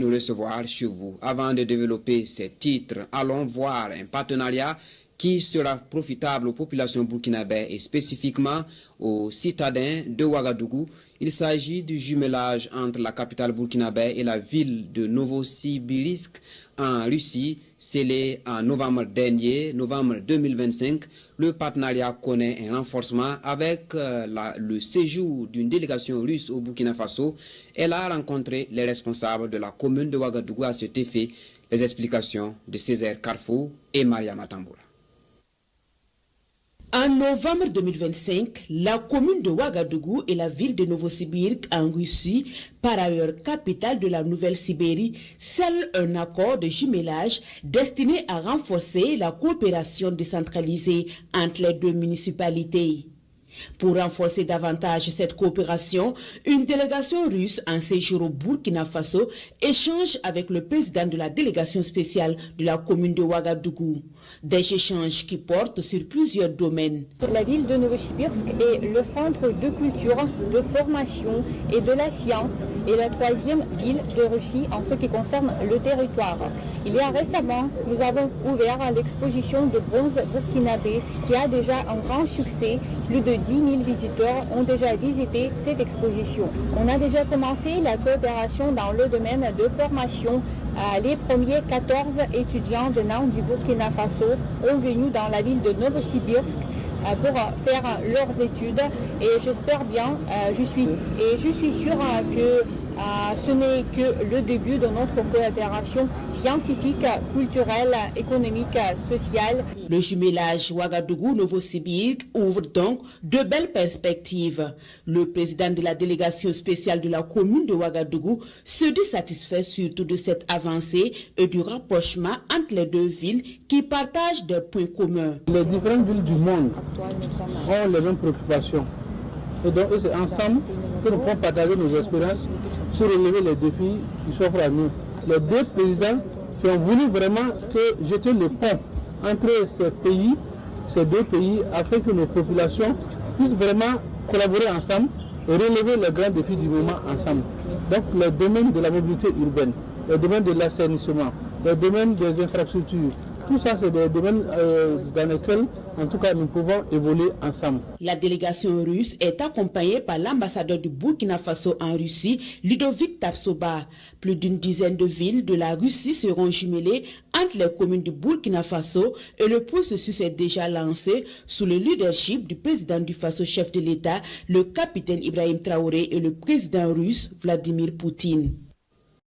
Nous recevoir chez vous. Avant de développer ces titres, allons voir un partenariat qui sera profitable aux populations burkinabè et spécifiquement aux citadins de Ouagadougou. Il s'agit du jumelage entre la capitale burkinabè et la ville de Novosibirsk en Russie, scellé en novembre dernier, novembre 2025. Le partenariat connaît un renforcement avec le séjour d'une délégation russe au Burkina Faso. Elle a rencontré les responsables de la commune de Ouagadougou à cet effet. Les explications de Césaire Carrefour et Maria Matamboura. En novembre 2025, la commune de Ouagadougou et la ville de Novosibirsk en Russie, par ailleurs capitale de la Nouvelle-Sibérie, scellent un accord de jumelage destiné à renforcer la coopération décentralisée entre les deux municipalités. Pour renforcer davantage cette coopération, une délégation russe en séjour au Burkina Faso échange avec le président de la délégation spéciale de la commune de Ouagadougou. Des échanges qui portent sur plusieurs domaines. La ville de Novosibirsk est le centre de culture, de formation et de la science et la troisième ville de Russie en ce qui concerne le territoire. Il y a récemment, nous avons ouvert l'exposition de bronze burkinabé qui a déjà un grand succès. Plus de 10 000 visiteurs ont déjà visité cette exposition. On a déjà commencé la coopération dans le domaine de formation. Les premiers 14 étudiants venant du Burkina Faso ont venu dans la ville de Novosibirsk pour faire leurs études et j'espère bien, je suis sûre que ce n'est que le début de notre coopération scientifique, culturelle, économique, sociale. Le jumelage Ouagadougou-Novosibirsk ouvre donc de belles perspectives. Le président de la délégation spéciale de la commune de Ouagadougou se dit satisfait surtout de cette avancée et du rapprochement entre les deux villes qui partagent des points communs. Les différentes villes du monde ont les mêmes préoccupations. Et donc c'est ensemble que nous pouvons partager nos expériences sur relever les défis qui s'offrent à nous. Les deux présidents qui ont voulu vraiment jeter le pont entre ces deux pays, afin que nos populations puissent vraiment collaborer ensemble et relever les grands défis du moment ensemble. Donc le domaine de la mobilité urbaine, le domaine de l'assainissement, le domaine des infrastructures, tout ça, c'est des domaines dans lesquels, en tout cas, nous pouvons évoluer ensemble. La délégation russe est accompagnée par l'ambassadeur du Burkina Faso en Russie, Ludovic Tapsoba. Plus d'une dizaine de villes de la Russie seront jumelées entre les communes du Burkina Faso et le processus est déjà lancé sous le leadership du président du Faso, chef de l'État, le capitaine Ibrahim Traoré et le président russe Vladimir Poutine.